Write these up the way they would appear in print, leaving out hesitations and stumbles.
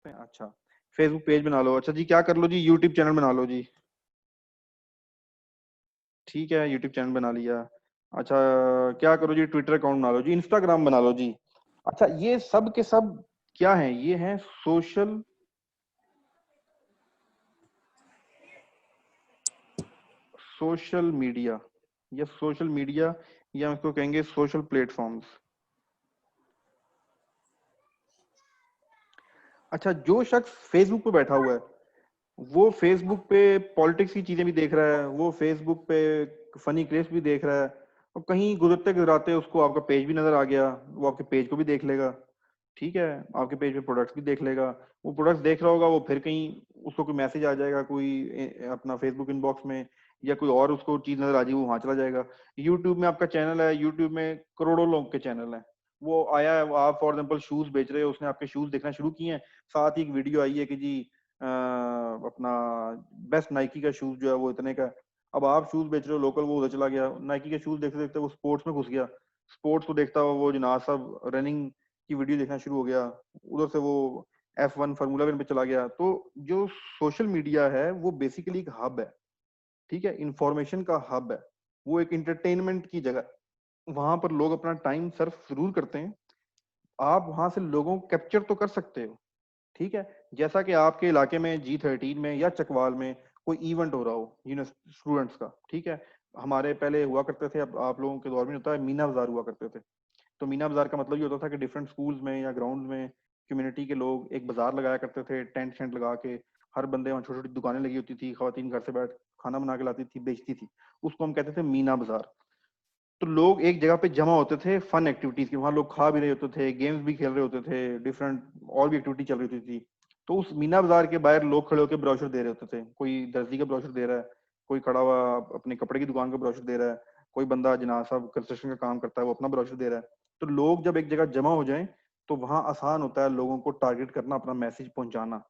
अच्छा, Facebook page बना लो। अच्छा जी, क्या कर लो जी, यूट्यूब चैनल बना लो जी। ठीक है, यूट्यूब चैनल बना लिया। अच्छा, क्या करो जी, ट्विटर अकाउंट बना लो जी, इंस्टाग्राम बना लो जी। अच्छा, ये सब के सब क्या है? ये है सोशल सोशल मीडिया, या सोशल मीडिया, या उसको कहेंगे सोशल प्लेटफॉर्म्स। अच्छा, जो शख्स फेसबुक पे बैठा हुआ है, वो फेसबुक पे पॉलिटिक्स की चीजें भी देख रहा है, वो फेसबुक पे फनी क्लिप्स भी देख रहा है, और कहीं गुजरते गुजराते उसको आपका पेज भी नजर आ गया, वो आपके पेज को भी देख लेगा। ठीक है, आपके पेज पे प्रोडक्ट्स भी देख लेगा। वो प्रोडक्ट्स देख रहा होगा, वो फिर कहीं उसको कोई मैसेज आ जाएगा, कोई अपना फेसबुक इनबॉक्स में, या कोई और उसको चीज नजर आ जाएगी, वो वहां चला जाएगा। यूट्यूब में आपका चैनल है, यूट्यूब में करोड़ों लोग के चैनल हैं। वो आया है, वो आप फॉर एग्जाम्पल शूज बेच रहे हो, उसने आपके शूज देखना शुरू किए हैं, साथ ही एक वीडियो आई है कि जी अपना बेस्ट नाइकी का शूज जो है वो इतने का है। अब आप शूज बेच रहे हो लोकल, वो उधर चला गया, नाइकी के शूज देखते देखते वो स्पोर्ट्स में घुस गया, स्पोर्ट्स को देखता हुआ वो जनाब साहब रनिंग की वीडियो देखना शुरू हो गया, उधर से वो F1 फार्मूला वन पे चला गया। तो जो सोशल मीडिया है वो बेसिकली एक हब है। ठीक है, इंफॉर्मेशन का हब है, वो एक इंटरटेनमेंट की जगह है। वहां पर लोग अपना टाइम सर्फ जरूर करते हैं, आप वहां से लोगों को कैप्चर तो कर सकते हो। ठीक है, जैसा कि आपके इलाके में G13 में या चकवाल में कोई इवेंट हो रहा हो स्टूडेंट्स का। ठीक है, हमारे पहले हुआ करते थे, अब आप लोगों के दौर में होता है, मीना बाजार हुआ करते थे। तो मीना बाजार का मतलब ये होता था कि डिफरेंट स्कूल्स में या ग्राउंड में कम्युनिटी के लोग एक बाजार लगाया करते थे, टेंट शेंट लगा के। हर बंदे वहाँ, छोटी छोटी दुकानें लगी होती थी, खवातीन घर से बैठ खाना बना के लाती थी, बेचती थी। उसको हम कहते थे मीना बाजार। तो लोग एक जगह पे जमा होते थे फन एक्टिविटीज के, वहां लोग खा भी रहे होते थे, गेम्स भी खेल रहे होते थे, डिफरेंट और भी एक्टिविटी चल रही होती थी। तो उस मीना बाजार के बाहर लोग खड़े होकर ब्रोशर दे रहे होते थे, कोई दर्जी का ब्रोशर दे रहा है, कोई खड़ा हुआ अपने कपड़े की दुकान का ब्रोशर दे रहा है, कोई बंदा जनाब साहब कंस्ट्रक्शन का काम करता है वो अपना ब्रोशर दे रहा है। तो लोग जब एक जगह जमा हो जाएं, तो वहां आसान होता है लोगों को टारगेट करना, अपना मैसेज पहुंचाना।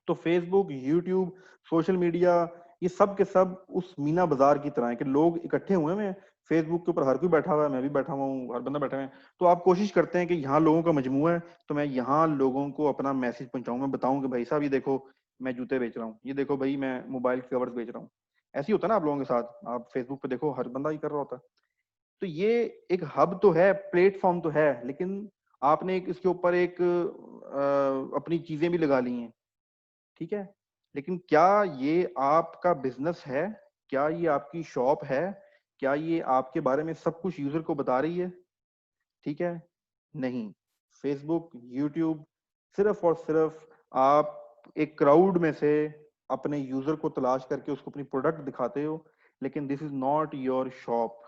तो फेसबुक, यूट्यूब, सोशल मीडिया, ये सब के सब उस मीना बाजार की तरह है कि लोग इकट्ठे हुए हैं। फेसबुक के ऊपर हर कोई बैठा हुआ है, मैं भी बैठा हुआ हूँ, हर बंदा बैठा हुआ है। तो आप कोशिश करते हैं कि यहाँ लोगों का मजमू है, तो मैं यहाँ लोगों को अपना मैसेज पहुंचाऊं, मैं बताऊं कि भाई साहब ये देखो मैं जूते बेच रहा हूँ, ये देखो भाई मैं मोबाइल कवर्स बेच रहा हूँ। ऐसे ही होता है ना आप लोगों के साथ, आप फेसबुक पे देखो हर बंदा ही कर रहा होता है। तो ये एक हब तो है, प्लेटफॉर्म तो है, लेकिन आपने एक इसके ऊपर एक अपनी चीजें भी लगा ली हैं। ठीक है, लेकिन क्या ये आपका बिजनेस है? क्या ये आपकी शॉप है? क्या ये आपके बारे में सब कुछ यूजर को बता रही है? ठीक है, नहीं। फेसबुक, यूट्यूब, सिर्फ और सिर्फ आप एक क्राउड में से अपने यूजर को तलाश करके उसको अपनी प्रोडक्ट दिखाते हो, लेकिन this is not your shop.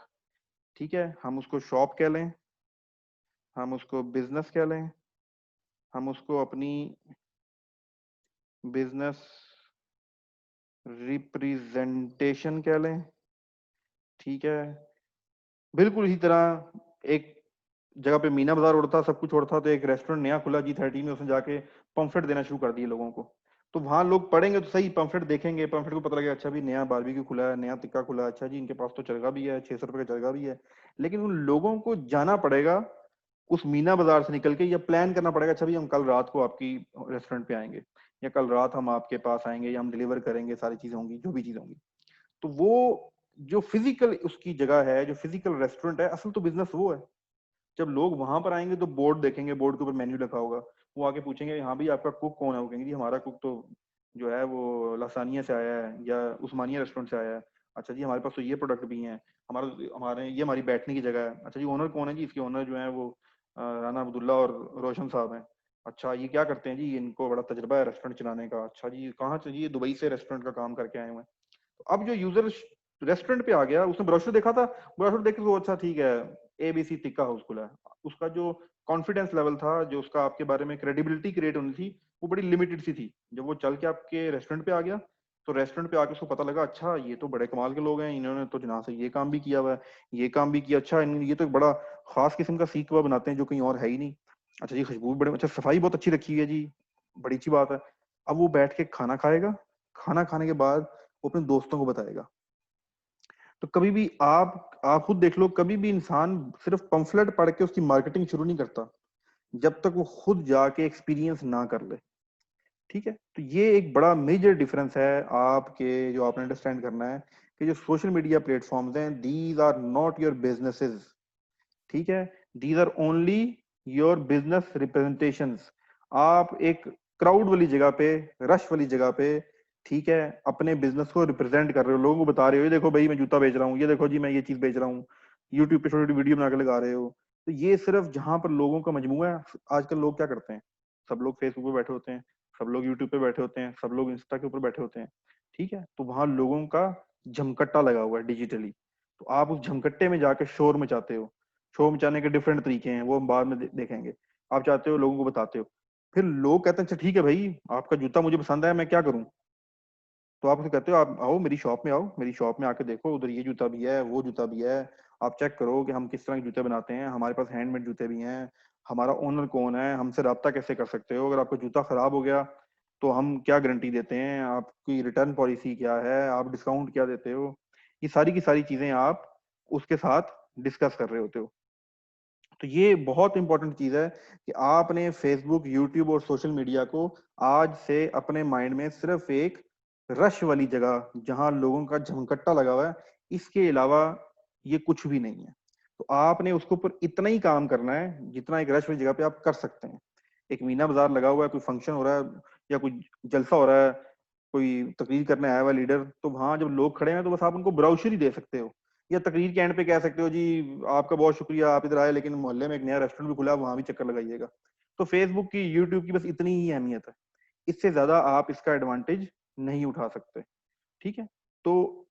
ठीक है, हम उसको शॉप कह लें, हम उसको बिजनेस कह लें, हम उसको अपनी बिजनेस रिप्रेजेंटेशन कह लें। ठीक है, बिल्कुल इसी तरह एक जगह पे मीना बाजार उड़ता, सब कुछ उड़ता, तो एक रेस्टोरेंट नया खुला G13 में, उसने जाके पंफलेट देना शुरू कर दिए लोगों को। तो वहां लोग पढ़ेंगे तो सही, पंफलेट देखेंगे, पंफलेट को पता लगेगा अच्छा भी नया बारबेक्यू खुला है, नया टिक्का खुला है, अच्छा जी इनके पास तो चरगा भी है, 600 रुपए का चरगा भी है। लेकिन उन लोगों को जाना पड़ेगा उस मीना बाजार से निकल के, या प्लान करना पड़ेगा, अच्छा भी हम कल रात को आपकी रेस्टोरेंट पे आएंगे, या कल रात हम आपके पास आएंगे, या हम डिलीवर करेंगे, सारी चीजें होंगी जो भी चीजें होंगी। तो वो जो फिजिकल उसकी जगह है, जो फिजिकल रेस्टोरेंट है, असल तो बिजनेस वो है। जब लोग वहां पर आएंगे तो बोर्ड देखेंगे, बोर्ड के ऊपर मेन्यू लिखा होगा, वो आके पूछेंगे हाँ भाई आपका कुक कौन है, वो कहेंगे जी हमारा कुक तो जो है वो लसानिया से आया है, या उस्मानिया रेस्टोरेंट से आया है। अच्छा जी हमारे पास तो ये प्रोडक्ट भी हैं, हमारा हमारे ये हमारी बैठने की जगह है। अच्छा जी ओनर कौन है? जी इसके ओनर जो है वो राना अब्दुल्ला और रोशन साहब हैं। अच्छा ये क्या करते हैं? जी इनको बड़ा तजर्बा है रेस्टोरेंट चलाने का। अच्छा जी कहाँ से? जी ये दुबई से रेस्टोरेंट का काम करके आए हुए हैं। तो अब जो यूजर रेस्टोरेंट पे आ गया, उसने ब्रोशर देखा था, ब्रोशर देख के वो अच्छा ठीक है ABC टिक्का हाउस खुला है, उसका जो कॉन्फिडेंस लेवल था, जो उसका आपके बारे में क्रेडिबिलिटी क्रिएट होनी थी, वो बड़ी लिमिटेड सी थी। जब वो चल के आपके रेस्टोरेंट पे आ गया, तो रेस्टोरेंट पे आके उसको पता लगा अच्छा ये तो बड़े कमाल के लोग हैं, इन्होंने तो जनाब से ये काम भी किया हुआ है, ये काम भी किया, अच्छा ये तो एक बड़ा खास किस्म का सीख कबाब बनाते हैं जो कहीं और है ही नहीं। अच्छा जी खुशबू भी बड़े अच्छा, सफाई बहुत अच्छी रखी है जी, बड़ी अच्छी बात है। अब वो बैठ के खाना खाएगा, खाना खाने के बाद वो अपने दोस्तों को बताएगा। तो कभी भी आप खुद देख लो, कभी भी इंसान सिर्फ पंफलेट पढ़ के उसकी मार्केटिंग शुरू नहीं करता जब तक वो खुद जाके एक्सपीरियंस ना कर ले। ठीक है, तो ये एक बड़ा मेजर डिफरेंस है आपके, जो आपने अंडरस्टैंड करना है कि जो सोशल मीडिया प्लेटफॉर्म्स हैं, these are not your businesses. ठीक है, these are only your business representations. आप एक क्राउड वाली जगह पे, रश वाली जगह पे, ठीक है, अपने बिजनेस को रिप्रेजेंट कर रहे हो, लोगों को बता रहे हो ये देखो भाई मैं जूता बेच रहा हूँ, ये देखो जी मैं ये चीज बेच रहा हूँ। यूट्यूब पे छोटी छोटी वीडियो बना के लगा रहे हो। तो ये सिर्फ जहां पर लोगों का मजमुआ है। आजकल लोग क्या करते हैं, सब लोग फेसबुक पे बैठे होते हैं, सब लोग यूट्यूब पे बैठे होते हैं, सब लोग इंस्टा के ऊपर बैठे होते हैं। ठीक है, तो वहां लोगों का झमकट्टा लगा हुआ है डिजिटली। तो आप उस झमकट्टे में जाके शोर मचाते हो। शो मचाने के डिफरेंट तरीके हैं, वो हम बाद में देखेंगे। आप चाहते हो, लोगों को बताते हो, फिर लोग कहते हैं अच्छा ठीक है भाई, आपका जूता मुझे पसंद है, मैं क्या करूं। तो आप उसे कहते हो आप आओ मेरी शॉप में, आओ मेरी शॉप में आके देखो, उधर ये जूता भी है, वो जूता भी है। आप चेक करो कि हम किस तरह के जूते बनाते हैं, हमारे पास हैंडमेड जूते भी हैं। हमारा ओनर कौन है, हमसे रब्ता कैसे कर सकते हो, अगर आपका जूता खराब हो गया तो हम क्या गारंटी देते हैं, आपकी रिटर्न पॉलिसी क्या है, आप डिस्काउंट क्या देते हो। ये सारी की सारी चीजें आप उसके साथ डिस्कस कर रहे होते हो। तो ये बहुत इंपॉर्टेंट चीज है कि आपने फेसबुक, यूट्यूब और सोशल मीडिया को आज से अपने माइंड में सिर्फ एक रश वाली जगह, जहां लोगों का झमकट्टा लगा हुआ है, इसके अलावा ये कुछ भी नहीं है। तो आपने उसके ऊपर इतना ही काम करना है जितना एक रश वाली जगह पे आप कर सकते हैं। एक मीना बाजार लगा हुआ है, कोई फंक्शन हो रहा है या कोई जलसा हो रहा है, कोई तकरीर करने आया हुआ लीडर, तो वहां जब लोग खड़े हैं तो बस आप उनको ब्राउचर ही दे सकते हो, या तकरीर के एंड पे कह सकते हो जी आपका बहुत शुक्रिया आप इधर आए, लेकिन मोहल्ले में एक नया रेस्टोरेंट भी खुला है, वहां भी चक्कर लगाइएगा। तो फेसबुक की, यूट्यूब की बस इतनी ही अहमियत है, इससे ज्यादा आप इसका एडवांटेज नहीं उठा सकते। ठीक है, तो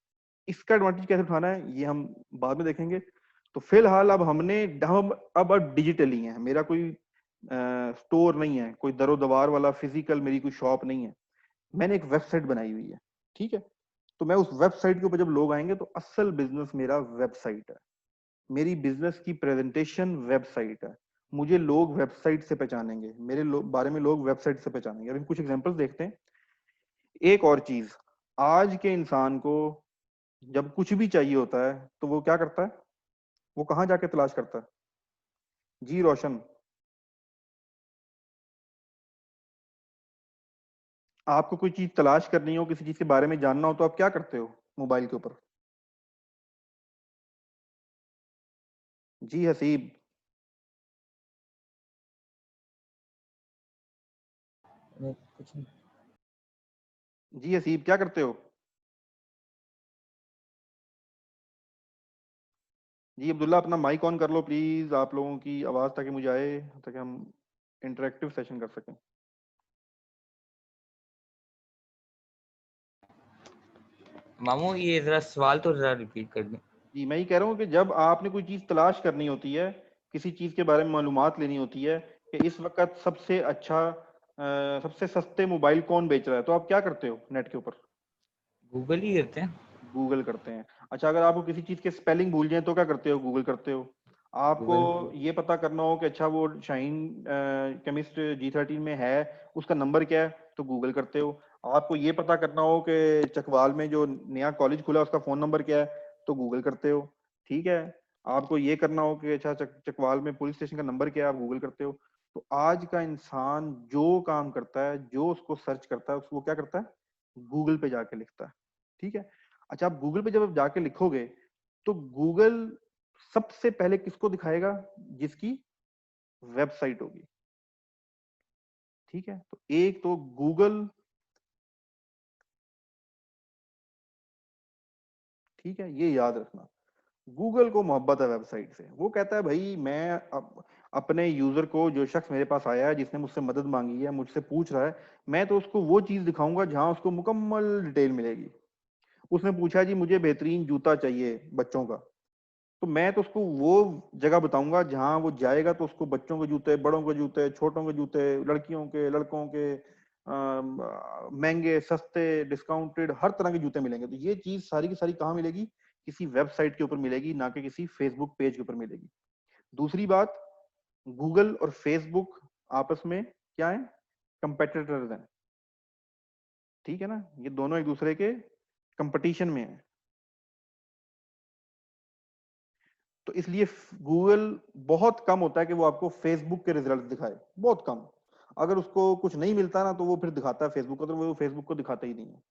इसका एडवांटेज कैसे उठाना है ये हम बाद में देखेंगे। तो फिलहाल अब हमने, हम अब डिजिटली हैं, मेरा कोई स्टोर नहीं है, कोई दरो दवार वाला फिजिकल मेरी कोई शॉप नहीं है, मैंने एक वेबसाइट बनाई हुई है। ठीक है, तो मैं उस वेबसाइट के ऊपर जब लोग आएंगे तो असल बिजनेस मेरा वेबसाइट है, मेरी बिजनेस की प्रेजेंटेशन वेबसाइट है। मुझे लोग वेबसाइट से पहचानेंगे, मेरे बारे में लोग वेबसाइट से पहचानेंगे। अभी कुछ एग्जांपल्स देखते हैं। एक और चीज, आज के इंसान को जब कुछ भी चाहिए होता है तो वो क्या करता है, वो कहाँ जाके तलाश करता है। जी रोशन, आपको कोई चीज तलाश करनी हो, किसी चीज के बारे में जानना हो, तो आप क्या करते हो मोबाइल के ऊपर। जी हसीब। कुछ नहीं। जी हसीब क्या करते हो। जी अब्दुल्ला अपना माइक ऑन कर लो प्लीज, आप लोगों की आवाज ताकि मुझे आए, ताकि हम इंटरेक्टिव सेशन कर सकें। मामू ये जरा सवाल तो जरा रिपीट कर दें। जी मैं ये कह रहा हूँ कि जब आपने कोई चीज तलाश करनी होती है, किसी चीज के बारे में मालूमात लेनी होती है कि इस वक्त सबसे अच्छा, सबसे सस्ते मोबाइल कौन बेच रहा है, तो आप क्या करते हो नेट के ऊपर। गूगल ही करते हैं। गूगल करते हैं। अच्छा, अगर आपको किसी चीज के स्पेलिंग भूल जाए तो क्या करते हो, गूगल करते हो। आपको गूगल। ये पता करना हो कि अच्छा वो शाहीन केमिस्ट G13 में है, उसका नंबर क्या है, तो गूगल करते हो। आपको ये पता करना हो कि चकवाल में जो नया कॉलेज खुला है उसका फोन नंबर क्या है, तो गूगल करते हो। ठीक है, आपको ये करना हो कि अच्छा चकवाल में पुलिस स्टेशन का नंबर क्या है, आप गूगल करते हो। तो आज का इंसान जो काम करता है, जो उसको सर्च करता है, उसको क्या करता है, गूगल पे जाके लिखता है। ठीक है, अच्छा आप गूगल पे जब आप जाके लिखोगे तो गूगल सबसे पहले किसको दिखाएगा, जिसकी वेबसाइट होगी। ठीक है, तो एक तो गूगल, ठीक है ये याद रखना, गूगल को मोहब्बत है वेबसाइट से। वो कहता है भाई मैं अपने यूजर को, जो शख्स मेरे पास आया है जिसने मुझसे मदद मांगी है, मुझसे पूछ रहा है, मैं तो उसको वो चीज दिखाऊंगा जहां उसको मुकम्मल डिटेल मिलेगी। उसने पूछा जी मुझे बेहतरीन जूता चाहिए बच्चों का, तो मैं तो उसको वो जगह बताऊंगा जहां वो जाएगा तो उसको बच्चों के जूते, बड़ों के जूते, छोटों के जूते, लड़कियों के, लड़कों के, महंगे, सस्ते, डिस्काउंटेड, हर तरह के जूते मिलेंगे। तो ये चीज सारी की सारी कहाँ मिलेगी, किसी वेबसाइट के ऊपर मिलेगी, ना कि किसी फेसबुक पेज के ऊपर मिलेगी। दूसरी बात, गूगल और फेसबुक आपस में क्या है, कंपेटिटर्स हैं। ठीक है ना, ये दोनों एक दूसरे के कंपटीशन में है। तो इसलिए गूगल बहुत कम होता है कि वो आपको फेसबुक के रिजल्ट दिखाए, बहुत कम। अगर उसको कुछ नहीं मिलता ना तो वो फिर दिखाता है फेसबुक को, तो वो फेसबुक को दिखाता ही नहीं है।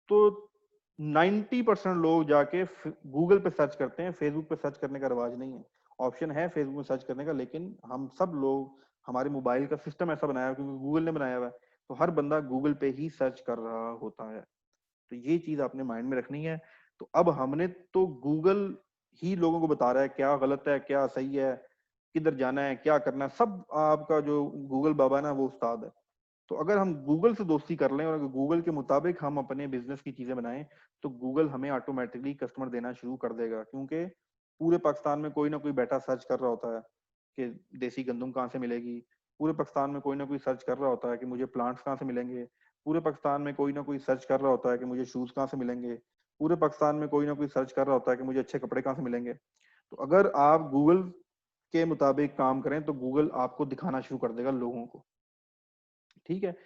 तो 90% लोग जाके गूगल पे सर्च करते हैं, फेसबुक पे सर्च करने का रिवाज नहीं है। ऑप्शन है फेसबुक में सर्च करने का, लेकिन हम सब लोग, हमारे मोबाइल का सिस्टम ऐसा बनाया है क्योंकि गूगल ने बनाया हुआ है, तो हर बंदा गूगल पे ही सर्च कर रहा होता है। तो ये चीज आपने माइंड में रखनी है। तो अब हमने तो गूगल ही लोगों को बता रहा है क्या गलत है क्या सही है, किधर जाना है क्या करना है, सब आपका जो गूगल बाबा है ना वो उस्ताद है। तो अगर हम गूगल से दोस्ती कर लें और अगर गूगल के मुताबिक हम अपने बिजनेस की चीजें बनाएं, तो गूगल हमें ऑटोमेटिकली कस्टमर देना शुरू कर देगा। क्योंकि पूरे पाकिस्तान में कोई ना कोई बैठा सर्च कर रहा होता है कि देसी गंदम कहाँ से मिलेगी, पूरे पाकिस्तान में कोई ना कोई सर्च कर रहा होता है कि मुझे प्लांट्स कहाँ से मिलेंगे, पूरे पाकिस्तान में कोई ना कोई सर्च कर रहा होता है कि मुझे शूज कहाँ से मिलेंगे, पूरे पाकिस्तान में कोई ना कोई सर्च कर रहा होता है कि मुझे अच्छे कपड़े कहाँ से मिलेंगे। तो अगर आप गूगल के मुताबिक काम करें तो गूगल आपको दिखाना शुरू कर देगा लोगों को। ठीक है,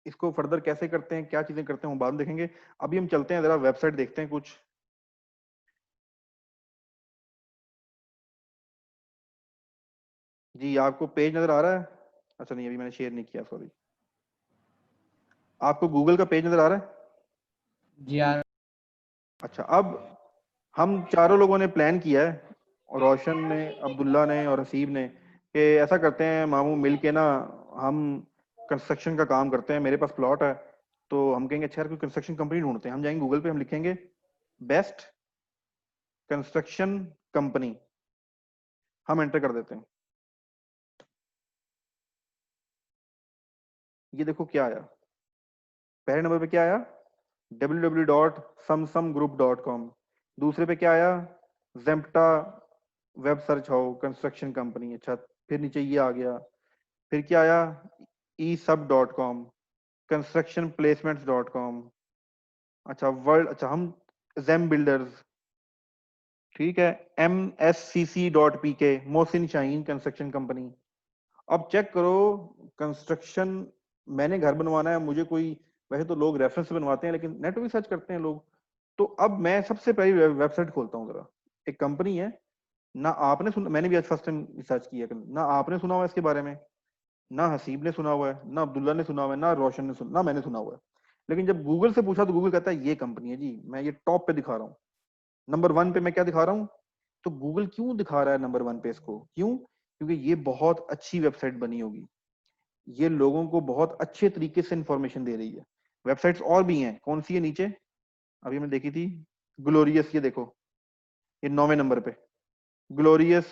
इसको फर्दर कैसे करते हैं, क्या चीजें करते हैं, वो बाद में देखेंगे। अभी हम चलते हैं जरा वेबसाइट देखते हैं कुछ। जी आपको पेज नजर आ रहा है? अच्छा नहीं, अभी मैंने शेयर नहीं किया, सॉरी। आपको गूगल का पेज नजर आ रहा है? जी यार। अच्छा, अब हम चारों लोगों ने प्लान किया है, और रोशन ने, अब्दुल्ला ने और हसीब ने, कि ऐसा करते हैं मामू मिल के ना, हम कंस्ट्रक्शन का काम करते हैं। मेरे पास प्लॉट है, तो हम कहेंगे अच्छा यार कोई कंस्ट्रक्शन कंपनी ढूंढते हैं। हम जाएंगे गूगल पे, हम लिखेंगे बेस्ट कंस्ट्रक्शन कंपनी, हम एंटर कर देते हैं। ये देखो क्या आया, पहले नंबर पे क्या आया, www.samsamgroup.com। दूसरे पे क्या आया, जेम्पटा वेब सर्च हो कंस्ट्रक्शन कंपनी। अच्छा, फिर नीचे ये आ गया। फिर क्या आया, esub.com, construction placements dot com. अच्छा वर्ल्ड, अच्छा हम जेम बिल्डर्स, ठीक है, mscc.pk, Mohsin Shaheen construction company. अब चेक करो, कंस्ट्रक्शन, मैंने घर बनवाना है, मुझे कोई, वैसे तो लोग रेफरेंस से बनवाते हैं लेकिन नेट पे भी सर्च करते हैं लोग। तो अब मैं सबसे पहली वेबसाइट खोलता हूँ जरा। एक कंपनी है, ना आपने सुना, मैंने भी आज फर्स्ट टाइम रिसर्च किया, ना आपने सुना हुआ है इसके बारे में, ना हसीब ने सुना हुआ है, ना अब्दुल्ला ने सुना हुआ है, ना रोशन ने सुना, ना मैंने सुना हुआ है। लेकिन जब गूगल से पूछा तो गूगल कहता है ये कंपनी है जी, मैं ये टॉप पे दिखा रहा हूँ, नंबर वन पे मैं क्या दिखा रहा हूँ। तो गूगल क्यों दिखा रहा है नंबर वन पे इसको, क्यों? क्योंकि ये बहुत अच्छी वेबसाइट बनी होगी, ये लोगों को बहुत अच्छे तरीके से इंफॉर्मेशन दे रही है। वेबसाइट्स और भी हैं, कौन सी है नीचे, अभी हमने देखी थी ग्लोरियस, ये देखो, ये 9वें नंबर पे ग्लोरियस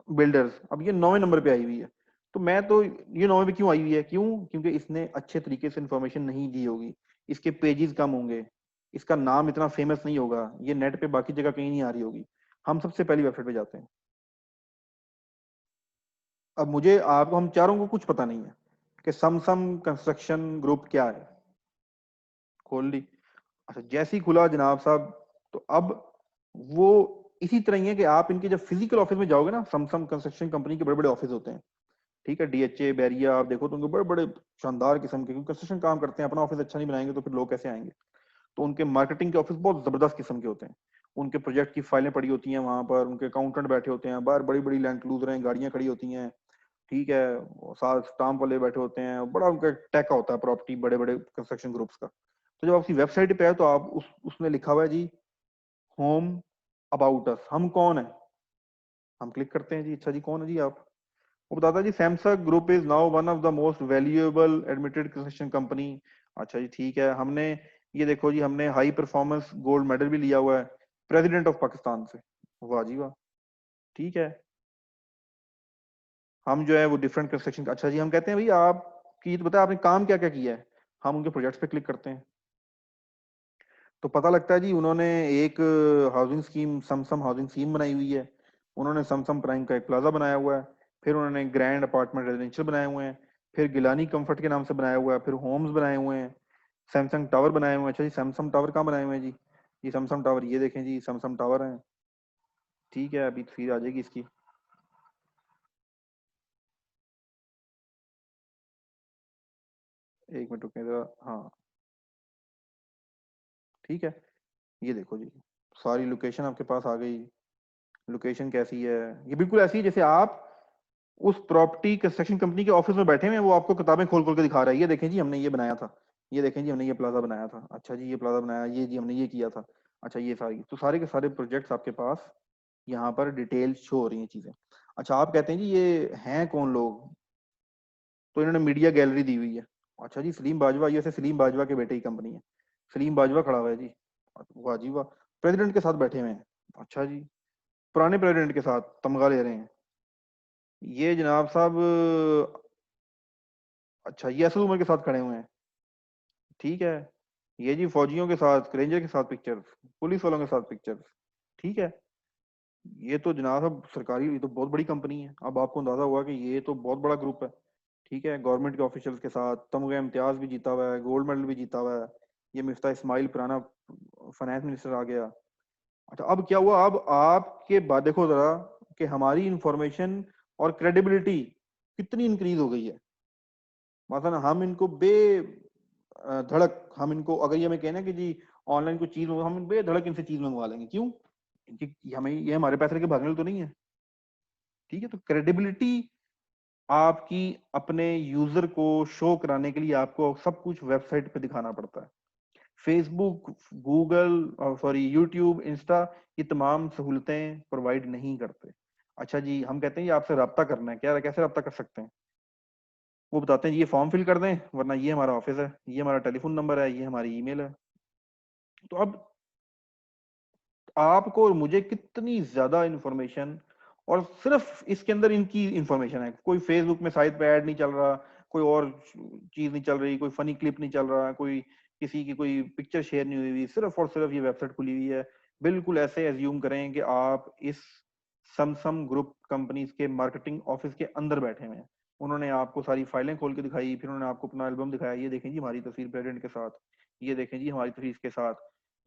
बिल्डर्स, अब ये 9वें नंबर पे आई हुई है। तो मैं तो, ये 9वें पे क्यों आई हुई है, क्यों? क्योंकि इसने अच्छे तरीके से इंफॉर्मेशन नहीं दी होगी, इसके पेजेस कम होंगे, इसका नाम इतना फेमस नहीं होगा, ये नेट पे बाकी जगह कहीं नहीं आ रही होगी। हम सबसे पहली वेबसाइट पे जाते हैं। अब मुझे, आपको, हम चारों को कुछ पता नहीं है कि समसम कंस्ट्रक्शन ग्रुप क्या है। खोल ली, अच्छा जैसे ही खुला जनाब साहब, तो अब वो इसी तरह ही है कि आप इनके जब फिजिकल ऑफिस में जाओगे ना, समसम कंस्ट्रक्शन कंपनी के बड़े बड़े ऑफिस होते हैं, ठीक है, डीएचए बैरिया, आप देखो तो उनके बड़े बड़े शानदार किस्म के, क्योंकि कंस्ट्रक्शन काम करते हैं, अपना ऑफिस अच्छा नहीं बनाएंगे तो फिर लोग कैसे आएंगे। तो उनके मार्केटिंग के ऑफिस बहुत जबरदस्त किस्म के होते हैं, उनके प्रोजेक्ट की फाइलें पड़ी होती हैं वहां पर, उनके अकाउंटेंट बैठे होते हैं बाहर, बड़ी बड़ी लैंड क्रूजर हैं, गाड़ियां खड़ी होती हैं, ठीक है, और साथ स्टाम्प वाले बैठे होते हैं, बड़ा उनका टेक होता है प्रॉपर्टी, बड़े बड़े कंस्ट्रक्शन ग्रुप्स का। तो जब आपकी वेबसाइट पे है तो आप उसमें लिखा हुआ है जी होम अबाउट अस, हम कौन है, हम क्लिक करते हैं जी, अच्छा जी कौन है जी आप। वो बताता है जी Samsung group is now one of the most valuable admitted construction company. अच्छा जी ठीक है, हमने, ये देखो जी, हमने हाई परफॉर्मेंस गोल्ड मेडल भी लिया हुआ है प्रेसिडेंट ऑफ पाकिस्तान से, वाह जी वाह, ठीक है। हम जो है वो डिफरेंट कंस्ट्रक्शन, अच्छा जी, हम कहते हैं भाई आपकी तो बताया आपने काम क्या क्या किया है, हम उनके प्रोजेक्ट्स पे क्लिक करते हैं। तो पता लगता है जी उन्होंने एक हाउसिंग स्कीम, समसम हाउसिंग स्कीम बनाई हुई है, उन्होंने समसम प्राइम का एक प्लाजा बनाया हुआ है, फिर उन्होंने ग्रैंड अपार्टमेंट रेजिडेंशियल बनाए हुए हैं, फिर गिलानी कंफर्ट के नाम से बनाया हुआ है, फिर होम्स बनाए हुए हैं, सैमसंग टावर बनाए हुए हैं। अच्छा जी, सैमसंग टावर कहाँ बनाए हुए हैं जी, ये सैमसंग टावर, ये देखें जी सैमसंग टावर है, ठीक है, अभी फिर आ जाएगी इसकी, एक मिनट रुकें जरा, हाँ ठीक है, ये देखो जी सारी लोकेशन आपके पास आ गई। लोकेशन कैसी है, ये बिल्कुल ऐसी है जैसे आप उस प्रॉपर्टी कंस्ट्रक्शन कंपनी के ऑफिस में बैठे हुए हैं, वो आपको किताबें खोल खोल के दिखा रहा है, ये देखें जी हमने ये बनाया था, ये देखें जी हमने ये प्लाजा बनाया था, अच्छा जी ये प्लाजा बनाया, ये जी हमने ये किया था, अच्छा ये सारी, तो सारे के सारे प्रोजेक्ट्स आपके पास यहाँ पर डिटेल शो हो रही हैं चीजें। अच्छा आप कहते हैं जी ये हैं कौन लोग, तो इन्होंने मीडिया गैलरी दी हुई है। अच्छा जी सलीम बाजवा, ये से सलीम बाजवा के बेटे की कंपनी है, सलीम बाजवा खड़ा हुआ है जी, वाह जी वाह। प्रेसिडेंट के साथ बैठे हुए हैं, अच्छा जी पुराने प्रेसिडेंट के साथ तमगा ले रहे हैं। ये जनाब साहब अच्छा ये असद उमर के साथ खड़े हुए हैं, ठीक है। ये जी फौजियों के साथ, रेंजर के साथ पिक्चर्स, पुलिस वालों के साथ पिक्चर्स, ठीक है। ये तो जनाब साहब सरकारी, ये तो बहुत बड़ी कंपनी है। अब आपको अंदाजा हुआ कि ये तो बहुत बड़ा ग्रुप है, ठीक है। गवर्नमेंट के ऑफिशियल्स के साथ तमगा इम्तियाज भी जीता हुआ है, गोल्ड मेडल भी जीता हुआ है। ये मिफ्ता इस्माइल पुराना फाइनेंस मिनिस्टर आ गया। अच्छा अब क्या हुआ, अब आपके बाद देखो जरा कि हमारी इंफॉर्मेशन और क्रेडिबिलिटी कितनी इंक्रीज हो गई है। मतलब हम इनको धड़क, हम इनको अगर ये हमें कहना कि जी ऑनलाइन कोई चीज हम बेधड़क इनसे चीज मंगवा लेंगे, क्यों? क्योंकि हमें ये हमारे पैसे लेके भागने तो नहीं है, ठीक है। तो क्रेडिबिलिटी आपकी अपने यूजर को शो कराने के लिए आपको सब कुछ वेबसाइट पे दिखाना पड़ता है। Facebook, Google, sorry YouTube, Insta, ये तमाम सहूलतें प्रोवाइड नहीं करते। अच्छा जी हम कहते हैं ये आपसे रब्ता करना है, क्या कैसे रब्ता कर सकते हैं? वो बताते हैं जी ये फॉर्म फिल कर दें, वरना ये हमारा ऑफिस है, ये हमारा टेलीफोन नंबर है, ये हमारी ईमेल है। तो अब आपको और मुझे कितनी ज्यादा इंफॉर्मेशन, और सिर्फ इसके अंदर इनकी इंफॉर्मेशन है, कोई फेसबुक में साइट पे ऐड नहीं चल रहा, कोई और चीज नहीं चल रही, कोई फनी क्लिप नहीं चल रहा, कोई किसी की कोई पिक्चर शेयर नहीं हुई, सिर्फ और सिर्फ ये वेबसाइट खुली हुई है। बिल्कुल ऐसे एज्यूम करें कि आप इस समसम ग्रुप कंपनीज के मार्केटिंग ऑफिस के अंदर बैठे हुए हैं। उन्होंने आपको सारी फाइलें खोल के दिखाई, फिर उन्होंने आपको अपना एल्बम दिखाया, ये देखें जी हमारी तस्वीर प्रेसिडेंट के साथ, ये देखें जी हमारी तस्वीर इसके साथ,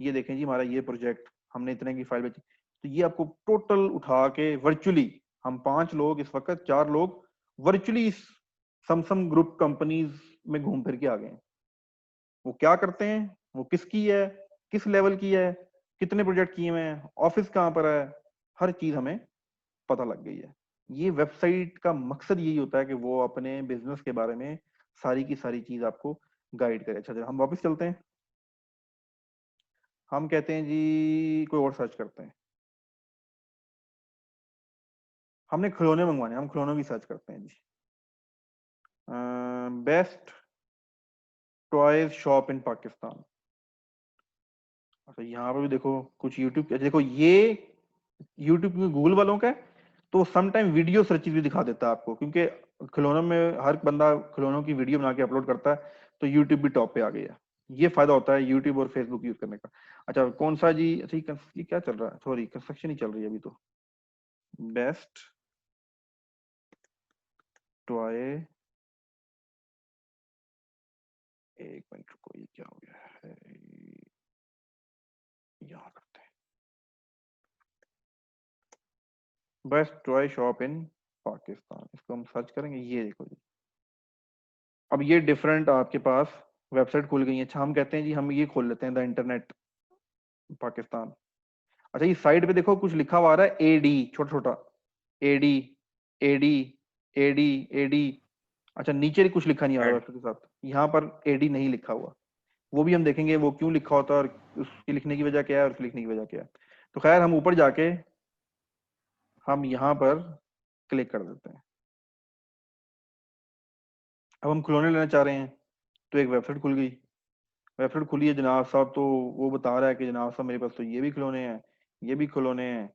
ये देखें जी हमारा ये प्रोजेक्ट, हमने इतने की फाइल बेची। तो ये आपको टोटल उठा के वर्चुअली, हम 5 लोग इस वक्त, 4 लोग वर्चुअली इस समसम ग्रुप कंपनीज में घूम फिर के आ गए हैं। वो क्या करते हैं, वो किसकी है, किस लेवल की है, कितने प्रोजेक्ट किए हुए हैं, ऑफिस कहाँ पर है, हर चीज हमें पता लग गई है। ये वेबसाइट का मकसद यही होता है कि वो अपने बिजनेस के बारे में सारी की सारी चीज आपको गाइड करे। अच्छा जरा हम वापस चलते हैं, हम कहते हैं जी कोई और सर्च करते हैं, हमने खिलौने मंगवाने, हम खिलौनों की सर्च करते हैं जी। Best toys shop in Pakistan. अच्छा यहाँ पर भी देखो कुछ यूट्यूब, देखो ये यूट्यूब में गूगल वालों का है, तो समटाइम वीडियो सर्चेज भी दिखा देता है आपको, क्योंकि खिलौनों में हर बंदा खिलौनों की वीडियो बना के अपलोड करता है, तो यूट्यूब भी टॉप पे आ गया। ये फायदा होता है यूट्यूब और फेसबुक यूज करने का। अच्छा कौन सा जी, अच्छा ये क्या चल रहा है, सॉरी कंस्ट्रक्शन ही चल रही है अभी तो। बेस्ट टॉय, एक मिनट रुको, ये क्या हो गया है, यहाँ करते हैं best toy shop in Pakistan, इसको हम सर्च करेंगे। ये देखो जी, अब ये डिफरेंट आपके पास वेबसाइट खुल गई है। अच्छा हम कहते हैं जी हम ये खोल लेते हैं द इंटरनेट पाकिस्तान। अच्छा ये साइड पे देखो कुछ लिखा हुआ आ रहा है एडी, छोटा छोटा, एडी, एडी, एडी, एडी। अच्छा नीचे कुछ लिखा नहीं आ रहा एड वेबसाइट के साथ, यहाँ पर एडी नहीं लिखा हुआ। वो भी हम देखेंगे वो क्यों लिखा होता है, और उसकी लिखने की वजह क्या है, और उसकी लिखने की वजह क्या है। तो खैर हम ऊपर जाके हम यहाँ पर क्लिक कर देते हैं। अब हम खिलौने लेना चाह रहे हैं, तो एक वेबसाइट खुल गई, वेबसाइट खुली है जनाब साहब, तो वो बता रहा है कि जनाब साहब मेरे पास तो ये भी खिलौने हैं, ये भी खिलौने हैं,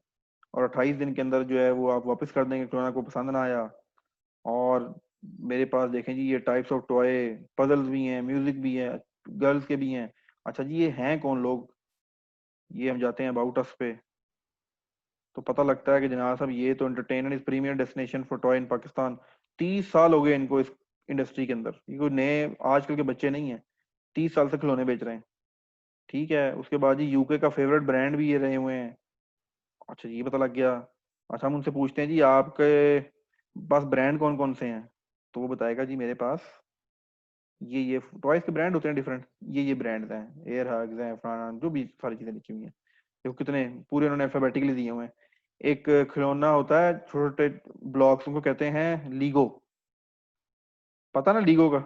और 28 दिन के अंदर जो है वो आप वापस कर देंगे, खिलौना को पसंद ना आया। और मेरे पास देखें जी ये टाइप्स ऑफ टॉय, पजल्स भी हैं, म्यूजिक भी है, गर्ल्स के भी हैं। अच्छा जी ये हैं कौन लोग, ये हम जाते हैं अबाउट अस पे, तो पता लगता है कि जनाब साहब ये तो entertainment is premier destination for toy in Pakistan. 30 साल हो गए इनको इस इंडस्ट्री के अंदर, ये कोई नए आजकल के बच्चे नहीं है, 30 साल से खिलौने बेच रहे हैं, ठीक है। उसके बाद जी यूके का फेवरेट ब्रांड भी ये रहे हुए हैं। अच्छा ये पता लग गया। अच्छा हम उनसे पूछते हैं जी आपके पास ब्रांड कौन कौन से हैं, तो वो बताएगा जी मेरे पास ये टॉयज के ब्रांड होते हैं डिफरेंट, ये ब्रांड्स हैं, एयर हग्स हैं, फलाना जो भी सारी चीजें लिखी हुई हैं। देखो कितने पूरे उन्होंने अल्फाबेटिकली दिए हुए हैं। एक खिलौना होता है, छोटे ब्लॉक्स, उनको कहते हैं लीगो। पता ना लीगो का?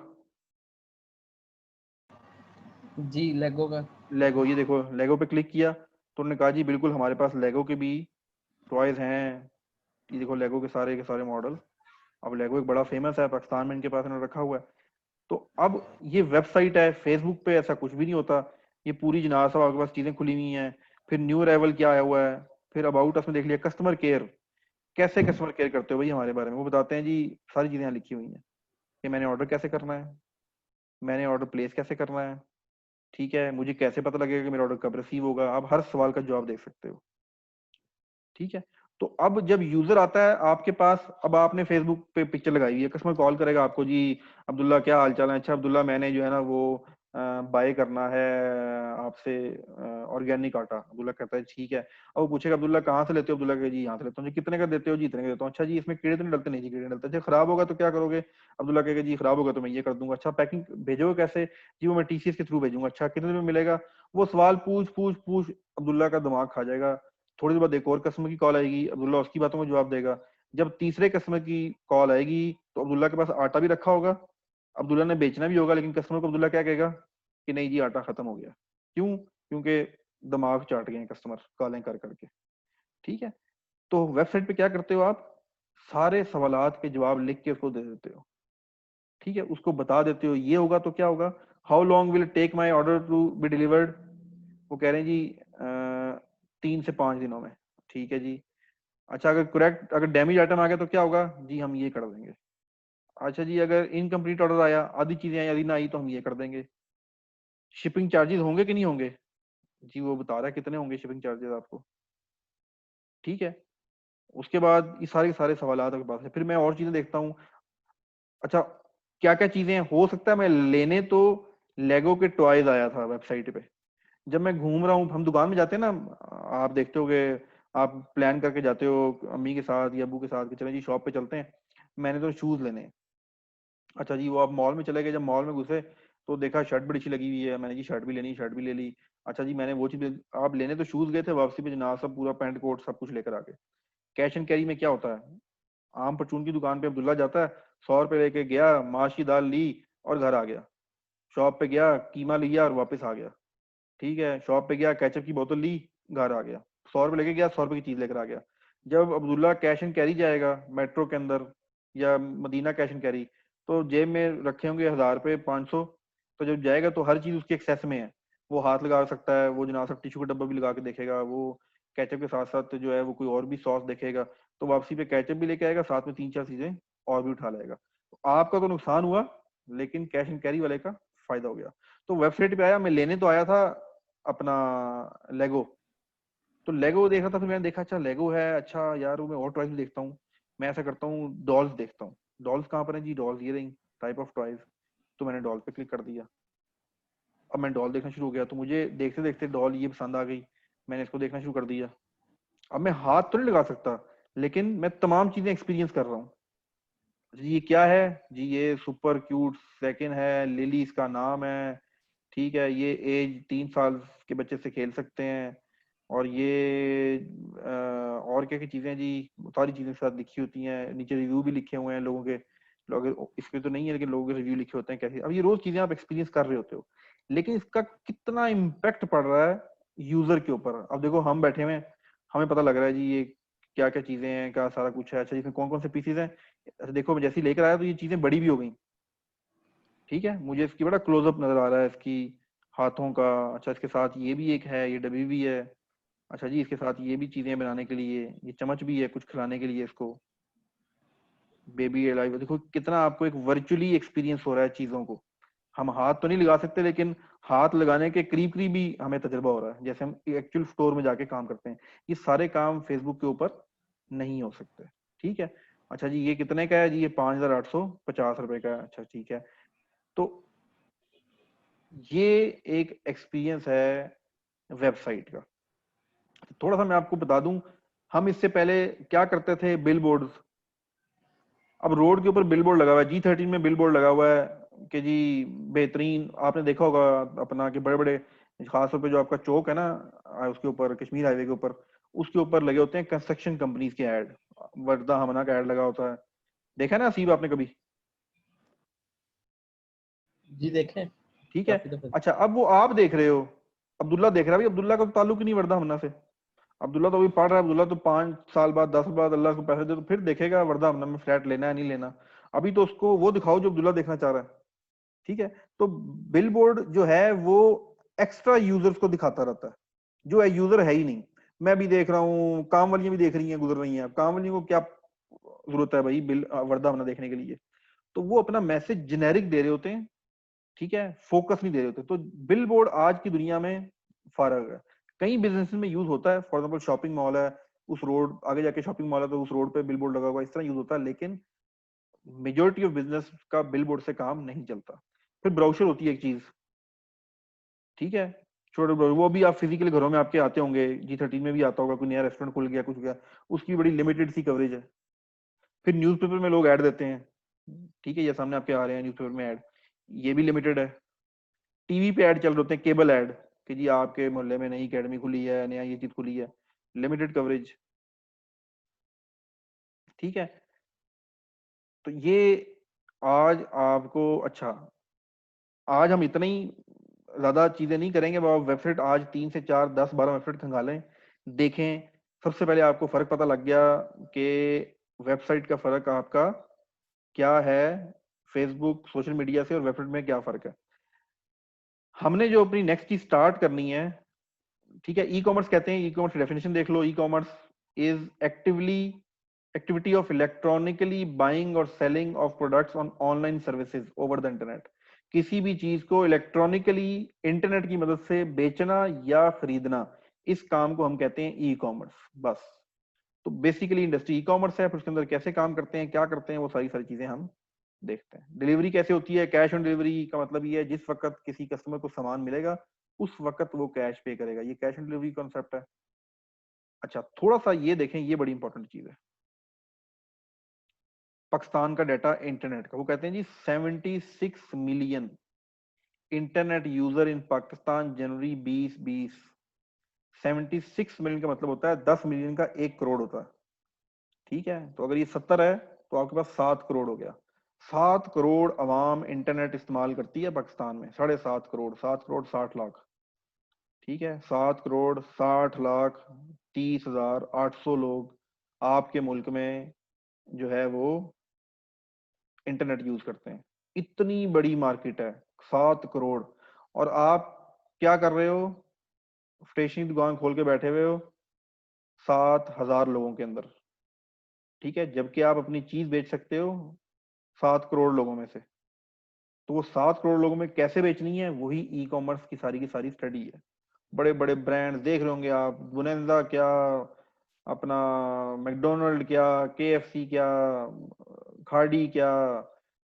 जी लेगो का। लेगो, ये देखो लेगो पे क्लिक किया तो उन्होंने कहा जी बिल्कुल हमारे पास लेगो के भी टॉयज हैं। ये देखो लेगो के सारे मॉडल। अब लेगो एक बड़ा फेमस है, पाकिस्तान में इनके पास इन्होंने रखा हुआ है। तो अब ये वेबसाइट है, फेसबुक पे ऐसा कुछ भी नहीं होता। ये पूरी जनाब सब आपके पास चीजें खुली हुई हैं। फिर न्यू अराइवल क्या आया हुआ है, फिर अबाउट अस में देख लिया, कस्टमर केयर, कैसे कस्टमर केयर करते हो भाई हमारे बारे में, वो बताते हैं जी। सारी चीजें यहाँ लिखी हुई हैं कि मैंने ऑर्डर कैसे करना है, मैंने ऑर्डर प्लेस कैसे करना है, ठीक है, मुझे कैसे पता लगेगा कि मेरा ऑर्डर कब रिसीव होगा। आप हर सवाल का जवाब देख सकते हो, ठीक है। तो अब जब यूजर आता है आपके पास, अब आपने फेसबुक पे पिक्चर लगाई हुई है, कस्टमर कॉल करेगा आपको, जी अब्दुल्ला क्या हाल चाल है, अच्छा अब्दुल्ला मैंने जो है ना वो बाय करना है आपसे ऑर्गेनिक आटा। अब्दुल्ला कहता है ठीक है। अब वो पूछेगा अब्दुल्ला कहाँ से लेते हो, अब्दुल्ला कहे जी यहाँ से लेता हूँ। जी कितने का देते हो, जी इतने का देता हूँ। अच्छा जी इसमें कीड़े तो नहीं डलते, नहीं जी कीड़े नहीं डलते। अच्छा खराब होगा तो क्या करोगे, अब्दुल्ला कहेगा जी खराब होगा तो मैं ये कर दूंगा। अच्छा पैकिंग भेजोगे कैसे, जी वो मैं टीसीएस के थ्रू भेजूंगा। अच्छा कितने दिन में मिलेगा। वो सवाल पूछ पूछ पूछ अब्दुल्ला का दिमाग खा जाएगा। थोड़ी देर बाद एक और कस्टमर की कॉल आएगी, अब्दुल्ला उसकी बातों में जवाब देगा। जब तीसरे कस्टमर की कॉल आएगी तो अब्दुल्ला के पास आटा भी रखा होगा, अब्दुल्ला ने बेचना भी होगा, लेकिन कस्टमर को अब्दुल्ला क्या कहेगा कि नहीं जी आटा खत्म हो गया। क्यों? क्योंकि दिमाग चाट गए कस्टमर कॉलें कर करके, ठीक है। तो वेबसाइट पे क्या करते हो आप, सारे सवालात के जवाब लिख के उसको दे देते हो, ठीक है, उसको बता देते हो ये होगा तो क्या होगा। How long will take my order to be delivered, वो कह रहे हैं जी 3 से 5 दिनों में, ठीक है जी। अच्छा अगर करेक्ट, अगर डैमेज आइटम आ गया तो क्या होगा, जी हम ये कर देंगे। अच्छा जी अगर इनकम्प्लीट ऑर्डर आया, आधी चीजें आई आधी ना आई, तो हम ये कर देंगे। शिपिंग चार्जेस होंगे कि नहीं होंगे, जी वो बता रहा है कितने होंगे शिपिंग चार्जेस आपको, ठीक है। उसके बाद ये सारे सारे सवाल आपके पास है। फिर मैं और चीजें देखता हूँ। अच्छा क्या क्या चीजें हो सकता है मैं लेने, तो लेगो के टॉयज आया था वेबसाइट पे। जब मैं घूम रहा हूँ, हम दुकान में जाते हैं ना, आप देखते होगे, आप प्लान करके जाते हो अम्मी के साथ या अबू के साथ कि चले जी शॉप पे चलते हैं, मैंने तो शूज लेने हैं। अच्छा जी वो आप मॉल में चले गए, जब मॉल में घुसे तो देखा शर्ट बड़ी अच्छी लगी हुई है, मैंने जी शर्ट भी लेनी, शर्ट भी ले ली। अच्छा जी मैंने वो चीज, आप लेने तो शूज गए थे, वापसी पे जनाब सब पूरा पैंट कोट सब कुछ लेकर आ गए। कैश एंड कैरी में क्या होता है, आम परचून की दुकान पे अब्दुल्ला जाता है, 100 रुपए लेके गया, माश की दाल ली और घर आ गया। शॉप पे गया, कीमा लिया और वापस आ गया, ठीक है। शॉप पे गया, केचप की बोतल ली, घर आ गया। 100 रुपए लेके गया, 100 रुपए की चीज लेकर आ गया। जब अब्दुल्ला कैश एंड कैरी जाएगा मेट्रो के अंदर या मदीना कैश एंड कैरी, तो जेब में रखे होंगे 1000 रुपए 500, तो जब जाएगा तो हर चीज उसकी एक्सेस में है। वो हाथ लगा सकता है, वो जनाब सब टिश्यू का डब्बा भी लगा के देखेगा, वो केचप के साथ साथ जो है वो कोई और भी सॉस देखेगा, तो वापसी पे केचप भी लेके आएगा, साथ में 3-4 चीजें और भी उठा लेगा। तो आपका तो नुकसान हुआ, लेकिन कैश एंड कैरी वाले का फायदा हो गया। तो वेबसाइट पे आया, मैं लेने तो आया था अपना लेगो, तो लेगो देख रहा था, फिर मैंने देखा अच्छा लेगो है, अच्छा यार वो मैं और टॉयज भी देखता हूँ। मैं ऐसा करता हूँ डॉल्स देखता हूँ, डॉल्स कहाँ पर है जी, डॉल्स ये रही टाइप ऑफ टॉयज। तो मैंने डॉल पे क्लिक कर दिया। अब मैं डॉल देखना शुरू हो गया, तो मुझे देखते देखते डॉल ये पसंद आ गई, मैंने इसको देखना शुरू कर दिया। अब मैं हाथ तो नहीं लगा सकता, लेकिन मैं तमाम चीजें एक्सपीरियंस कर रहा हूँ। जी ये क्या है, जी ये सुपर क्यूट सेकंड है, लिली इसका नाम है, ठीक है, ये एज 3 साल के बच्चे से खेल सकते हैं। और ये और क्या क्या चीजें जी, सारी चीजें साथ लिखी होती हैं, नीचे रिव्यू भी लिखे हुए हैं लोगों के। लोग इसके तो नहीं है, लेकिन लोगों के रिव्यू लिखे होते हैं कैसे। अब ये रोज चीजें आप एक्सपीरियंस कर रहे होते हो, लेकिन इसका कितना इम्पेक्ट पड़ रहा है यूजर के ऊपर। अब देखो हम बैठे हुए हैं, हमें पता लग रहा है जी ये क्या क्या चीजें हैं, क्या सारा कुछ है। अच्छा इसमें कौन कौन से पीसीज हैं, अच्छा देखो मैं जैसे ही लेकर आया तो ये चीजें बड़ी भी हो गई, ठीक है, मुझे इसकी बड़ा क्लोजअप नजर आ रहा है इसकी हाथों का। अच्छा इसके साथ ये भी एक है, ये डब्बी भी है। अच्छा जी इसके साथ ये भी चीजें बनाने के लिए, ये चम्मच भी है कुछ खिलाने के लिए इसको। बेबी अलाइव, देखो कितना आपको एक वर्चुअली एक्सपीरियंस हो रहा है चीजों को। हम हाथ तो नहीं लगा सकते, लेकिन हाथ लगाने के करीब करीब भी हमें तजुर्बा हो रहा है, जैसे हम एक्चुअल स्टोर में जाके काम करते हैं। ये सारे काम फेसबुक के ऊपर नहीं हो सकते, ठीक है। अच्छा जी ये कितने का है जी, ये 5850 रुपए का है। अच्छा ठीक है, तो ये एक एक्सपीरियंस है वेबसाइट का। थोड़ा सा मैं आपको बता दूं, हम इससे पहले क्या करते थे, बिल बोर्ड। अब रोड के ऊपर बिल बोर्ड लगा हुआ है, G13 में बिल बोर्ड लगा हुआ है कि जी बेहतरीन, आपने देखा होगा अपना कि बड़े बड़े, खासतौर पे जो आपका चौक है ना उसके ऊपर, कश्मीर हाईवे के ऊपर, उसके ऊपर लगे होते हैं कंस्ट्रक्शन कंपनीज के ऐड, वर्दा हमना का ऐड लगा होता है, देखा ना असीब आपने कभी? जी देखें ठीक है। काफी दफा। अच्छा, अब वो आप देख रहे हो, अब्दुल्ला देख रहा है, भाई अब्दुल्ला का तो ताल्लुक ही नहीं वर्दा हमना से, अब्दुल्ला तो अभी पढ़ रहा है, अब्दुल्ला तो 5 साल बाद 10 साल बाद अल्लाह को पैसे दे तो फिर देखेगा वर्दा हमना में फ्लैट लेना है नहीं लेना। अभी तो उसको वो दिखाओ जो अब्दुल्ला देखना चाह रहा है। ठीक है। तो बिल बोर्ड जो है वो एक्स्ट्रा यूजर्स को दिखाता रहता है, जो है यूजर है ही नहीं। मैं भी देख रहा हूँ, काम वालियां भी देख रही हैं, गुजर रही हैं, काम वालियों को क्या जरूरत है भाई बिल वर्दा हमना देखने के लिए? तो वो अपना मैसेज जेनेरिक दे रहे होते हैं, ठीक है, फोकस नहीं दे रहे होते। तो बिल बोर्ड आज की दुनिया में फर्क है, कई बिजनेस में यूज होता है, फॉर एग्जाम्पल शॉपिंग मॉल है, उस रोड आगे जाके शॉपिंग मॉल है तो उस रोड पे बिल बोर्ड लगा हुआ है, इस तरह यूज होता है, लेकिन मेजोरिटी ऑफ बिजनेस का बिल बोर्ड से काम नहीं चलता। फिर ब्राउचर होती है एक चीज, ठीक है, छोटे ब्राउचर, वो भी आप फिजिकली घरों में आपके आते होंगे, G13 में भी आता होगा, कोई नया रेस्टोरेंट खुल गया कुछ गया, उसकी बड़ी लिमिटेड सी कवरेज है। फिर न्यूज़पेपर में लोग ऐड देते हैं, ठीक है, ये सामने आपके आ रहे हैं न्यूज़पेपर में ऐड, ये भी लिमिटेड है। टीवी पे ऐड चल रहे होते हैं, केबल ऐड, कि जी आपके मोहल्ले में नई एकेडमी खुली है, नया ये चीज खुली है, लिमिटेड कवरेज। ठीक है। तो ये आज आपको, अच्छा, आज हम इतना ही ज्यादा चीजें नहीं करेंगे, आप वेबसाइट आज 3 से 4 10 12 वेबसाइट खंगालें, देखें। सबसे पहले आपको फर्क पता लग गया कि वेबसाइट का फर्क आपका क्या है फेसबुक सोशल मीडिया से, और वेबसाइट में क्या फर्क है। हमने जो अपनी नेक्स्ट चीज स्टार्ट करनी है, ठीक है, ई कॉमर्स कहते हैं, ई कॉमर्स की डेफिनेशन देख लो, e commerce is activity of electronically buying और selling of products on online services over the internet. किसी भी चीज को इलेक्ट्रॉनिकली इंटरनेट की मदद से बेचना या खरीदना, इस काम को हम कहते हैं ई कॉमर्स, बस। तो बेसिकली इंडस्ट्री ई कॉमर्स है, फिर उसके अंदर कैसे काम करते हैं, क्या करते हैं, वो सारी सारी चीजें हम देखते हैं। डिलीवरी कैसे होती है, कैश ऑन डिलीवरी का मतलब ये है जिस वक्त किसी कस्टमर को सामान मिलेगा उस वक्त वो कैश पे करेगा, ये कैश ऑन डिलीवरी कॉन्सेप्ट है। अच्छा, थोड़ा सा ये देखें, ये बड़ी इंपॉर्टेंट चीज है, पाकिस्तान का डाटा इंटरनेट का, वो कहते हैं जी 76 मिलियन इंटरनेट यूजर इन पाकिस्तान जनवरी 2020। 76 मिलियन का मतलब होता है 10 मिलियन का 1 करोड़ होता है। ठीक है, तो अगर ये 70 है तो आपके पास 7 करोड़ हो गया। 7 करोड़ अवाम इंटरनेट इस्तेमाल करती है पाकिस्तान में, 7.5 करोड़, 7 करोड़ 60 लाख। ठीक है, 7 करोड़ 60 लाख 30,800 लोग आपके मुल्क में जो है वो इंटरनेट यूज करते हैं। इतनी बड़ी मार्केट है, 7 करोड़, और आप क्या कर रहे हो, स्टेशनरी दुकान खोल के बैठे हुए हो 7,000 लोगों के अंदर। ठीक है, जबकि आप अपनी चीज बेच सकते हो 7 करोड़ लोगों में से। तो वो 7 करोड़ लोगों में कैसे बेचनी है, वही ई कॉमर्स की सारी स्टडी है। बड़े बड़े ब्रांड देख रहे होंगे आप, बुनेंदा क्या, अपना मैकडोनल्ड क्या, KFC क्या, खाड़ी क्या,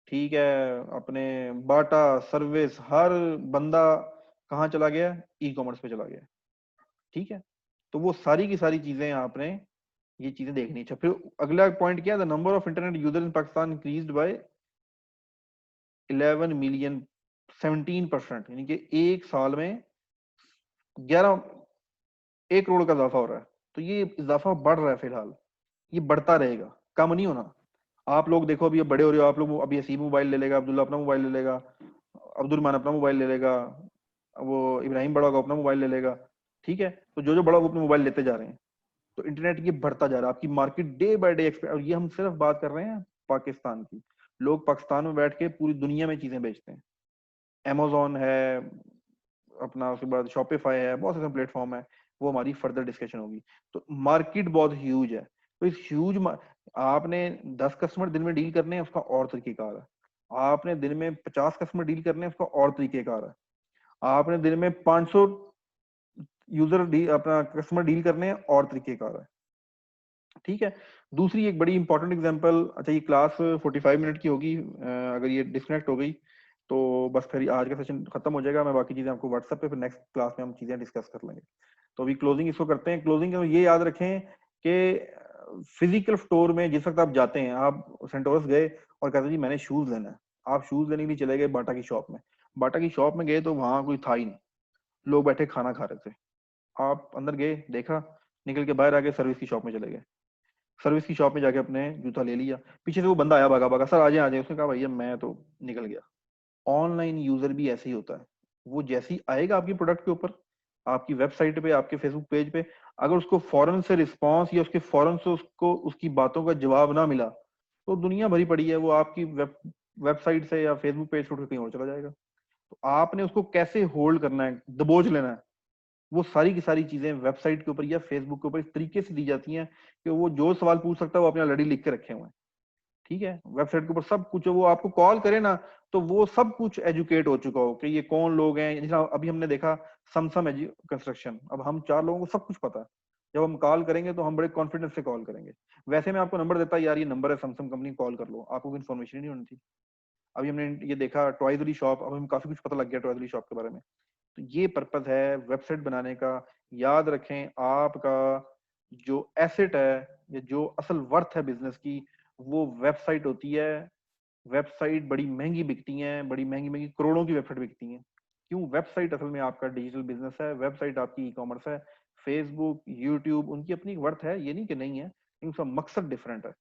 ठीक है, अपने बाटा सर्विस, हर बंदा कहाँ चला गया, ई कॉमर्स पे चला गया। ठीक है, तो वो सारी की सारी चीजें आपने ये चीजें देखनी है। फिर अगला पॉइंट क्या है, the number of internet user in Pakistan increased by 11 million, 17%, यानी कि एक साल में 1 करोड़ का इजाफा हो रहा है। तो ये इजाफा बढ़ रहा है फिलहाल, ये बढ़ता रहेगा, कम नहीं होना। आप लोग देखो, अभी बड़े हो रहे हो आप लोग, अभी असीम मोबाइल ले लेगा, अब्दुल्ला अपना मोबाइल ले लेगा, अब्दुल मान अपना मोबाइल ले लेगा, वो इब्राहिम बड़ा होगा अपना मोबाइल ले लेगा। ठीक है, तो जो जो बड़ा वो अपने मोबाइल लेते जा रहे हैं, तो इंटरनेट ये बढ़ता जा रहा है, आपकी market day by day expand. और ये हम सिर्फ बात कर रहे हैं पाकिस्तान की, लोग पाकिस्तान में बैठ के पूरी दुनिया में चीजें बेचते हैं। Amazon है अपना, उसके बाद शॉपिफाई है, बहुत सारे प्लेटफॉर्म है, वो हमारी फर्दर डिस्कशन होगी। तो मार्केट बहुत ह्यूज है, तो इस ह्यूज आपने 10 कस्टमर दिन में डील करने हैं, उसका और तरीकेकार है। आपने दिन में 50 कस्टमर डील करने हैं, उसका और तरीकेकार है। आपने दिन में 500 यूजर डील अपना कस्टमर डील करने हैं, और तरीकेकार है। ठीक है, दूसरी एक बड़ी इंपॉर्टेंट एग्जांपल, अच्छा ये क्लास 45 मिनट की होगी, अगर ये डिस्कनेक्ट हो गई तो बस फिर आज का सेशन खत्म हो जाएगा। मैं बाकी चीजें आपको व्हाट्सएप पे फिर नेक्स्ट क्लास में हम चीजें डिस्कस कर लेंगे। तो अभी क्लोजिंग इसको करते हैं। क्लोजिंग ये याद रखें कि फिजिकल स्टोर में जिस वक्त आप जाते हैं, आप सेंटोरस गए और कहते जी मैंने शूज लेना है, आप शूज लेने के लिए चले गए बाटा की शॉप में। बाटा की शॉप में गए तो वहां कोई था ही नहीं, लोग बैठे खाना खा रहे थे। आप अंदर गए, देखा निकल के बाहर आके सर्विस की शॉप में चले गए। सर्विस की शॉप में जाके अपने जूता ले लिया, पीछे से वो बंदा आया भागा भागा, सर आ जाए। उसने कहा भैया मैं तो निकल गया। ऑनलाइन यूजर भी ऐसे ही होता है, वो जैसे ही आएगा आपकी प्रोडक्ट के ऊपर, आपकी वेबसाइट पे, आपके फेसबुक पेज पे, अगर उसको फौरन से रिस्पांस या उसके फौरन से उसको उसकी बातों का जवाब ना मिला, तो दुनिया भरी पड़ी है, वो आपकी वेबसाइट से या फेसबुक पेज छोड़ के कहीं और चला जाएगा। तो आपने उसको कैसे होल्ड करना है, दबोच लेना है, वो सारी की सारी चीजें वेबसाइट के ऊपर या फेसबुक के ऊपर इस तरीके से दी जाती हैं कि वो जो सवाल पूछ सकता है वो अपने ऑलरेडी लिख के रखे हुए हैं। ठीक है, वेबसाइट के ऊपर सब कुछ है, वो आपको कॉल करे ना तो वो सब कुछ एजुकेट हो चुका हो कि ये कौन लोग हैं। जैसे अभी हमने देखा समसम कंस्ट्रक्शन, अब हम 4 लोगों को सब कुछ पता है, जब हम कॉल करेंगे तो हम बड़े कॉन्फिडेंस से कॉल करेंगे। वैसे में आपको नंबर देता है, यार ये नंबर है समसम कंपनी, कॉल कर लो, आपको कोई इन्फॉर्मेशन ही नहीं होनी थी। अभी हमने ये देखा टॉयज वाली शॉप, अब हमें काफी कुछ पता लग गया टॉयज वाली शॉप के बारे में। तो ये पर्पज है वेबसाइट बनाने का। याद रखें, आपका जो एसेट है या जो असल वर्थ है बिजनेस की, वो वेबसाइट होती है। वेबसाइट बड़ी महंगी बिकती हैं, बड़ी महंगी महंगी करोड़ों की वेबसाइट बिकती हैं। क्यों? वेबसाइट असल में आपका डिजिटल बिजनेस है, वेबसाइट आपकी ई कॉमर्स है। फेसबुक, यूट्यूब, उनकी अपनी वर्थ है, ये नहीं कि नहीं है, लेकिन उसका मकसद डिफरेंट है।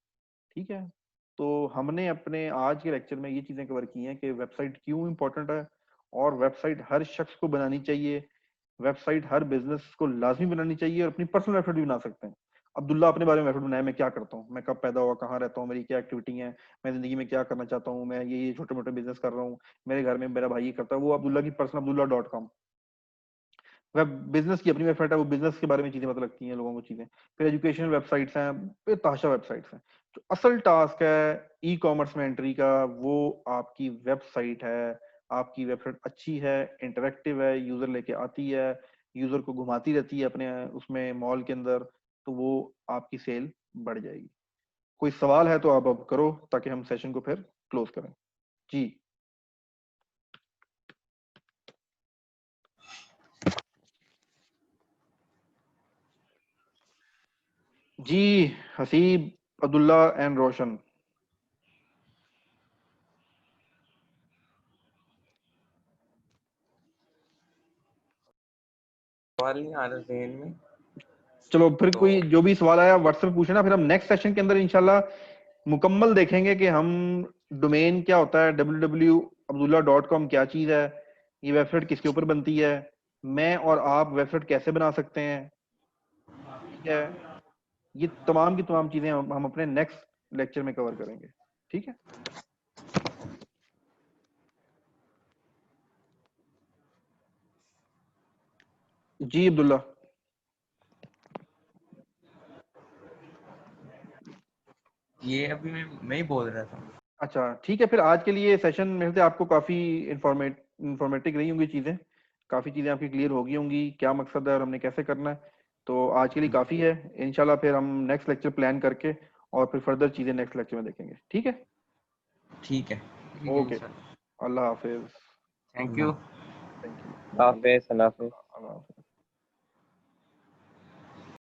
ठीक है, तो हमने अपने आज के लेक्चर में ये चीजें कवर की हैं कि वेबसाइट क्यों इंपॉर्टेंट है, और वेबसाइट हर शख्स को बनानी चाहिए। वेबसाइट हर बिजनेस को लाजमी बनानी चाहिए, और अपनी पर्सनल वेबसाइट भी बना सकते हैं। अब्दुल्ला अपने बारे में वेबसाइट बनाया, मैं क्या करता हूँ, मैं कब पैदा हुआ, कहाँ रहता हूँ, मेरी क्या एक्टिविटी है, मैं जिंदगी में क्या करना चाहता हूँ, मैं ये छोटे मोटे बिजनेस कर रहा हूँ, मेरे घर में मेरा भाई ये करता है, वो अब्दुल्ला की पर्सनल abdullah.com। वेब बिजनेस की अपनी वेबसाइट है, वो बिजनेस के बारे में चीजें पता लगती हैं लोगों को चीजें। फिर एजुकेशनल वेबसाइट्स हैं, बेतहाशा वेबसाइट्स हैं। जो असल टास्क है ई कॉमर्स में एंट्री का, वो आपकी वेबसाइट है। आपकी वेबसाइट अच्छी है, इंटरेक्टिव है, यूजर लेके आती है, यूजर को घुमाती रहती है अपने उसमें मॉल के अंदर, तो वो आपकी सेल बढ़ जाएगी। कोई सवाल है तो आप अब करो, ताकि हम सेशन को फिर क्लोज करें। जी जी, हसीब, अब्दुल्ला एंड रोशन। सवाल नहीं आ रहा जहन में। चलो फिर तो कोई जो भी सवाल आया व्हाट्सएप पूछे ना, फिर हम नेक्स्ट सेशन के अंदर इंशाल्लाह मुकम्मल देखेंगे कि हम डोमेन क्या होता है, www.abdullah.com क्या चीज है, ये वेबसाइट किसके ऊपर बनती है, मैं और आप वेबसाइट कैसे बना सकते हैं। ठीक है, ये तमाम की तमाम चीजें हम अपने नेक्स्ट लेक्चर में कवर करेंगे। ठीक है, जी अब्दुल्ला। ये अभी मैं ही बोल रहा था। अच्छा ठीक है, फिर आज के लिए सेशन मेरे से आपको काफी इंफॉर्मेटिव रही होंगी चीजें, काफी चीजें आपकी क्लियर हो गई होंगी, क्या मकसद है और हमने कैसे करना है। तो आज के लिए काफी है। इंशाल्लाह फिर हम नेक्स्ट लेक्चर प्लान करके और फिर फर्दर चीजें नेक्स्ट लेक्चर में देखेंगे। ठीक है, ठीक है, okay, Allah Hafiz. Thank you. Thank you. Hafiz, Allah Hafiz. Allah Hafiz.